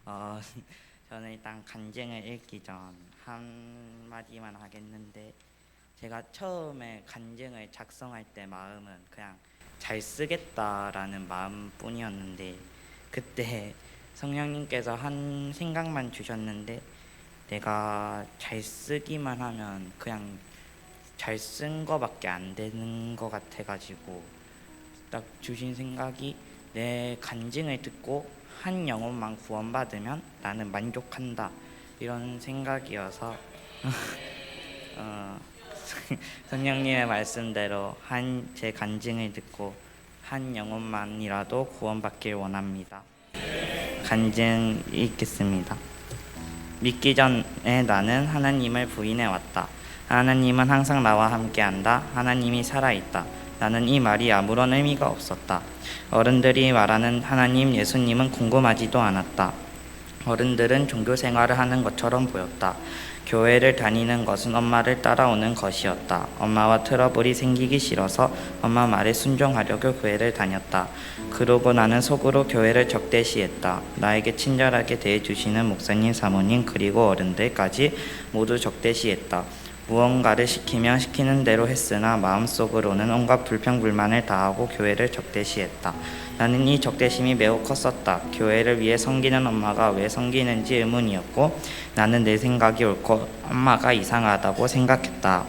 어, 저는 일단 간증을 읽기 전 한마디만 하겠는데, 제가 처음에 간증을 작성할 때 마음은 그냥 잘 쓰겠다라는 마음뿐이었는데, 그때 성령님께서 한 생각만 주셨는데, 내가 잘 쓰기만 하면 그냥 잘 쓴 거밖에 안 되는 것 같아가지고 딱 주신 생각이, 내 간증을 듣고 한 영혼만 구원받으면 나는 만족한다, 이런 생각이어서 어, 성령님의 말씀대로 제 간증을 듣고 한 영혼만이라도 구원받길 원합니다. 간증 읽겠습니다. 믿기 전에 나는 하나님을 부인해 왔다. 하나님은 항상 나와 함께한다. 하나님이 살아있다. 나는 이 말이 아무런 의미가 없었다. 어른들이 말하는 하나님, 예수님은 궁금하지도 않았다. 어른들은 종교 생활을 하는 것처럼 보였다. 교회를 다니는 것은 엄마를 따라오는 것이었다. 엄마와 트러블이 생기기 싫어서 엄마 말에 순종하려고 교회를 다녔다. 그러고 나는 속으로 교회를 적대시했다. 나에게 친절하게 대해주시는 목사님, 사모님, 그리고 어른들까지 모두 적대시했다. 무언가를 시키면 시키는 대로 했으나 마음속으로는 온갖 불평불만을 다하고 교회를 적대시했다. 나는 이 적대심이 매우 컸었다. 교회를 위해 섬기는 엄마가 왜 섬기는지 의문이었고, 나는 내 생각이 옳고 엄마가 이상하다고 생각했다.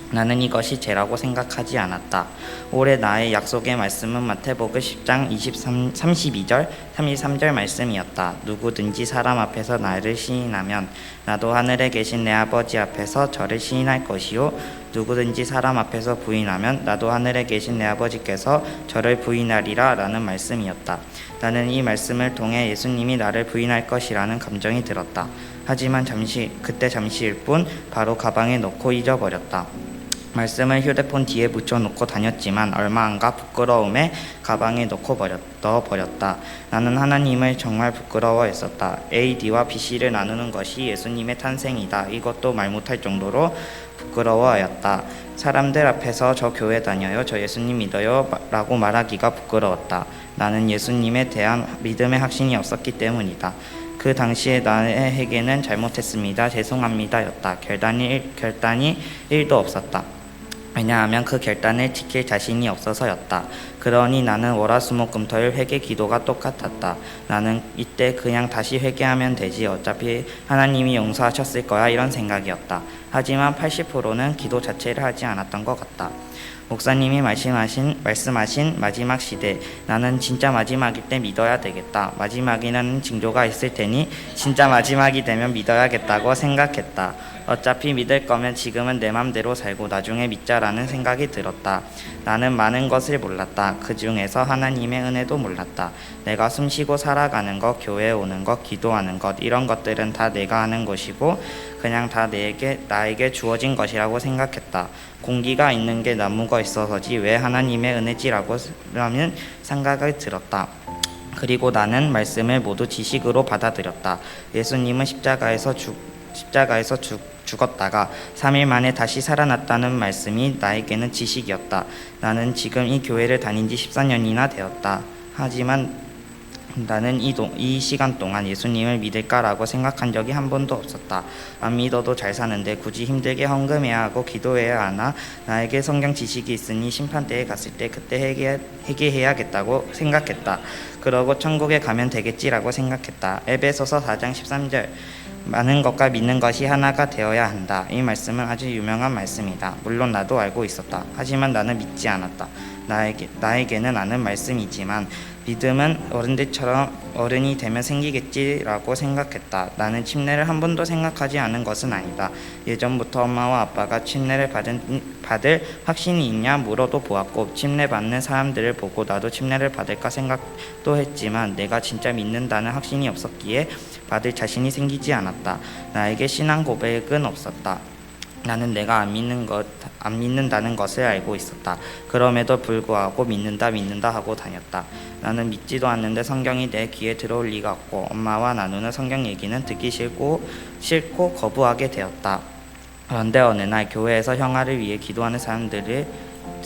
나는 이것이 죄라고 생각하지 않았다. 올해 나의 약속의 말씀은 마태복음 10장 32절, 33절 말씀이었다. 누구든지 사람 앞에서 나를 시인하면 나도 하늘에 계신 내 아버지 앞에서 저를 시인할 것이요, 누구든지 사람 앞에서 부인하면 나도 하늘에 계신 내 아버지께서 저를 부인하리라 라는 말씀이었다. 나는 이 말씀을 통해 예수님이 나를 부인할 것이라는 감정이 들었다. 하지만 그때 잠시일 뿐 바로 가방에 넣고 잊어버렸다. 말씀을 휴대폰 뒤에 붙여놓고 다녔지만 얼마 안 가 부끄러움에 가방에 넣어버렸다. 나는 하나님을 정말 부끄러워했었다. AD와 BC를 나누는 것이 예수님의 탄생이다, 이것도 말 못할 정도로 부끄러워하였다. 사람들 앞에서 저 교회 다녀요, 저 예수님 믿어요 라고 말하기가 부끄러웠다. 나는 예수님에 대한 믿음의 확신이 없었기 때문이다. 그 당시에 나에게는 잘못했습니다, 죄송합니다 였다. 결단이 1도 없었다. 왜냐하면 그 결단을 지킬 자신이 없어서였다. 그러니 나는 월화수목금토일 회개 기도가 똑같았다. 나는 이때 그냥 다시 회개하면 되지, 어차피 하나님이 용서하셨을 거야, 이런 생각이었다. 하지만 80%는 기도 자체를 하지 않았던 것 같다. 목사님이 말씀하신 마지막 시대, 나는 진짜 마지막일 때 믿어야 되겠다. 마지막이라는 징조가 있을 테니 진짜 마지막이 되면 믿어야겠다고 생각했다. 어차피 믿을 거면 지금은 내 맘대로 살고 나중에 믿자라는 생각이 들었다. 나는 많은 것을 몰랐다. 그 중에서 하나님의 은혜도 몰랐다. 내가 숨쉬고 살아가는 것, 교회에 오는 것, 기도하는 것, 이런 것들은 다 내가 하는 것이고 그냥 다 나에게 주어진 것이라고 생각했다. 공기가 있는 게 나무가 있어서지 왜 하나님의 은혜지라고 라는 생각이 들었다. 그리고 나는 말씀을 모두 지식으로 받아들였다. 예수님은 십자가에서 죽었다가 3일 만에 다시 살아났다는 말씀이 나에게는 지식이었다. 나는 지금 이 교회를 다닌 지 14년이나 되었다. 하지만 나는 이 시간 동안 예수님을 믿을까라고 생각한 적이 한 번도 없었다. 안 믿어도 잘 사는데 굳이 힘들게 헌금해야 하고 기도해야 하나? 나에게 성경 지식이 있으니 심판대에 갔을 때 그때 회개해야겠다고 생각했다. 그러고 천국에 가면 되겠지라고 생각했다. 에베소서 4장 13절, 많은 것과 믿는 것이 하나가 되어야 한다. 이 말씀은 아주 유명한 말씀이다. 물론 나도 알고 있었다. 하지만 나는 믿지 않았다. 나에게는 아는 말씀이지만 믿음은 어른들처럼 어른이 되면 생기겠지라고 생각했다. 나는 침례를 한 번도 생각하지 않은 것은 아니다. 예전부터 엄마와 아빠가 침례를 받을 확신이 있냐 물어도 보았고, 침례 받는 사람들을 보고 나도 침례를 받을까 생각도 했지만 내가 진짜 믿는다는 확신이 없었기에 받을 자신이 생기지 않았다. 나에게 신앙 고백은 없었다. 나는 내가 안 믿는다는 것을 알고 있었다. 그럼에도 불구하고 믿는다 하고 다녔다. 나는 믿지도 않는데 성경이 내 귀에 들어올 리가 없고, 엄마와 나누는 성경 얘기는 듣기 싫고 거부하게 되었다. 그런데 어느 날 교회에서 형아를 위해 기도하는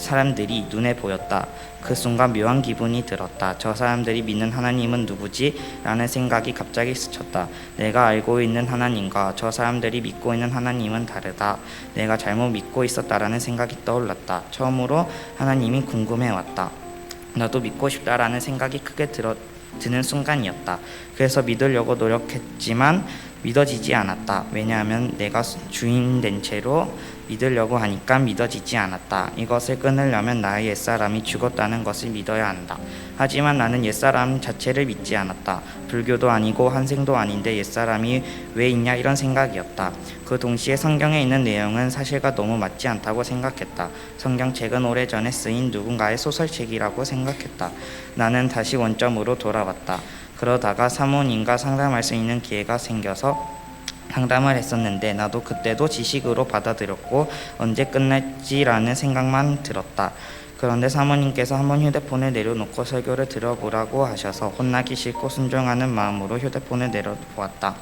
사람들이 눈에 보였다. 그 순간 묘한 기분이 들었다. 저 사람들이 믿는 하나님은 누구지? 라는 생각이 갑자기 스쳤다. 내가 알고 있는 하나님과 저 사람들이 믿고 있는 하나님은 다르다. 내가 잘못 믿고 있었다라는 생각이 떠올랐다. 처음으로 하나님이 궁금해왔다. 나도 믿고 싶다라는 생각이 크게 드는 순간이었다. 그래서 믿으려고 노력했지만 믿어지지 않았다. 왜냐하면 내가 주인 된 채로 믿으려고 하니까 믿어지지 않았다. 이것을 끊으려면 나의 옛사람이 죽었다는 것을 믿어야 한다. 하지만 나는 옛사람 자체를 믿지 않았다. 불교도 아니고 한생도 아닌데 옛사람이 왜 있냐 이런 생각이었다. 그 동시에 성경에 있는 내용은 사실과 너무 맞지 않다고 생각했다. 성경책은 오래전에 쓰인 누군가의 소설책이라고 생각했다. 나는 다시 원점으로 돌아왔다. 그러다가 사모님과 상담할 수 있는 기회가 생겨서 상담을 했었는데 나도 그때도 지식으로 받아들였고 언제 끝날지라는 생각만 들었다. 그런데 사모님께서 한번 휴대폰을 내려놓고 설교를 들어보라고 하셔서 혼나기 싫고 순종하는 마음으로 휴대폰을 내려보았다.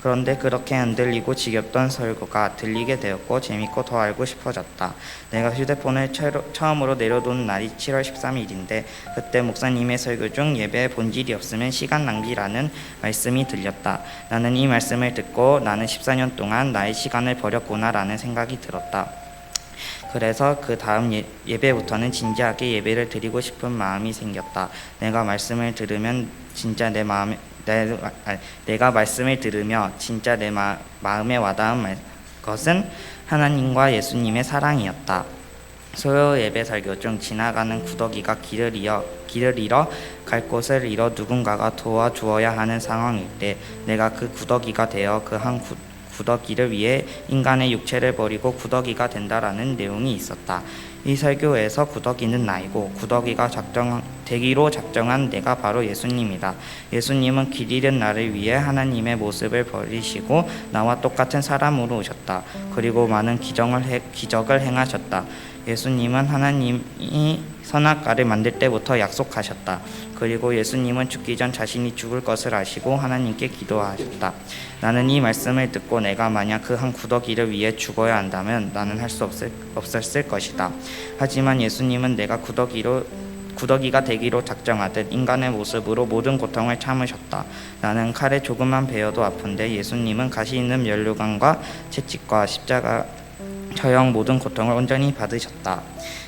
그런데 그렇게 흔들리고 지겹던 설교가 들리게 되었고 재밌고 더 알고 싶어졌다. 내가 휴대폰을 처음으로 내려놓은 날이 7월 13일인데 그때 목사님의 설교 중 예배의 본질이 없으면 시간 낭비라는 말씀이 들렸다. 나는 이 말씀을 듣고 나는 14년 동안 나의 시간을 버렸구나라는 생각이 들었다. 그래서 그 다음 예배부터는 진지하게 예배를 드리고 싶은 마음이 생겼다. 내가 말씀을 들으면 진짜 내가 말씀을 들으며 진짜 내 마음에 와닿은 것은 하나님과 예수님의 사랑이었다. 소요 예배 설교 중 지나가는 구더기가 길을 잃어 갈 곳을 잃어 누군가가 도와주어야 하는 상황일 때 내가 그 구더기가 되어 그 한 구더기를 위해 인간의 육체를 버리고 구더기가 된다라는 내용이 있었다. 이 설교에서 구더기는 나이고 구더기가 되기로 작정한 내가 바로 예수님이다. 예수님은 길 잃은 나를 위해 하나님의 모습을 버리시고 나와 똑같은 사람으로 오셨다. 그리고 많은 기적을 행하셨다. 예수님은 하나님이 선악과를 만들 때부터 약속하셨다. 그리고 예수님은 죽기 전 자신이 죽을 것을 아시고 하나님께 기도하셨다. 나는 이 말씀을 듣고 내가 만약 그 한 구더기를 위해 죽어야 한다면 나는 할 수 없었을 것이다. 하지만 예수님은 내가 구더기가 되기로 작정하듯 인간의 모습으로 모든 고통을 참으셨다. 나는 칼에 조금만 베어도 아픈데 예수님은 가시 있는 면류관과 채찍과 십자가 처형 모든 고통을 온전히 받으셨다.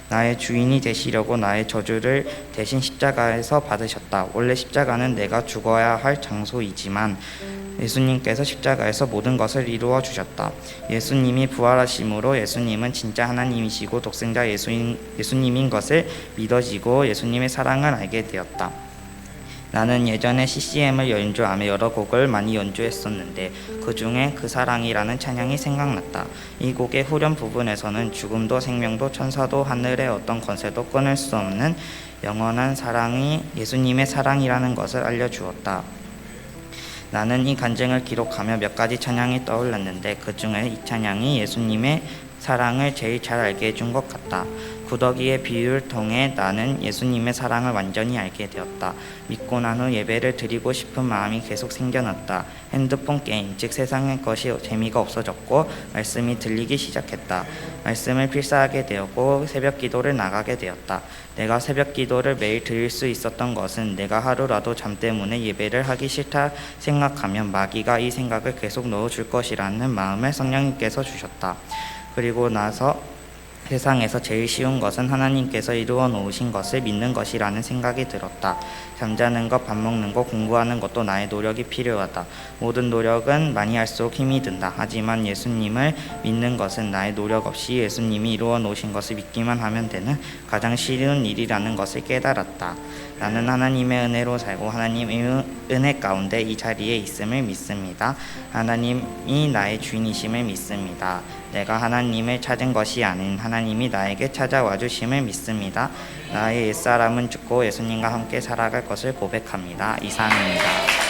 나의 주인이 되시려고 나의 저주를 대신 십자가에서 받으셨다. 원래 십자가는 내가 죽어야 할 장소이지만 예수님께서 십자가에서 모든 것을 이루어 주셨다. 예수님이 부활하심으로 예수님은 진짜 하나님이시고 독생자 예수님인 것을 믿어지고 예수님의 사랑을 알게 되었다. 나는 예전에 CCM을 연주하며 여러 곡을 많이 연주했었는데 그 중에 그 사랑이라는 찬양이 생각났다. 이 곡의 후렴 부분에서는 죽음도 생명도 천사도 하늘의 어떤 권세도 끊을 수 없는 영원한 사랑이 예수님의 사랑이라는 것을 알려주었다. 나는 이 간증을 기록하며 몇 가지 찬양이 떠올랐는데 그 중에 이 찬양이 예수님의 사랑을 제일 잘 알게 해준 것 같다. 구더기의 비유를 통해 나는 예수님의 사랑을 완전히 알게 되었다. 믿고 난 후 예배를 드리고 싶은 마음이 계속 생겨났다. 핸드폰 게임, 즉 세상의 것이 재미가 없어졌고 말씀이 들리기 시작했다. 말씀을 필사하게 되었고 새벽 기도를 나가게 되었다. 내가 새벽 기도를 매일 드릴 수 있었던 것은 내가 하루라도 잠 때문에 예배를 하기 싫다 생각하면 마귀가 이 생각을 계속 넣어줄 것이라는 마음을 성령님께서 주셨다. 그리고 나서 세상에서 제일 쉬운 것은 하나님께서 이루어 놓으신 것을 믿는 것이라는 생각이 들었다. 잠자는 것, 밥 먹는 것, 공부하는 것도 나의 노력이 필요하다. 모든 노력은 많이 할수록 힘이 든다. 하지만 예수님을 믿는 것은 나의 노력 없이 예수님이 이루어 놓으신 것을 믿기만 하면 되는 가장 쉬운 일이라는 것을 깨달았다. 나는 하나님의 은혜로 살고 하나님의 은혜 가운데 이 자리에 있음을 믿습니다. 하나님이 나의 주인이심을 믿습니다. 내가 하나님을 찾은 것이 아닌 하나님이 나에게 찾아와 주심을 믿습니다. 나의 옛사람은 죽고 예수님과 함께 살아갈 것을 고백합니다. 이상입니다.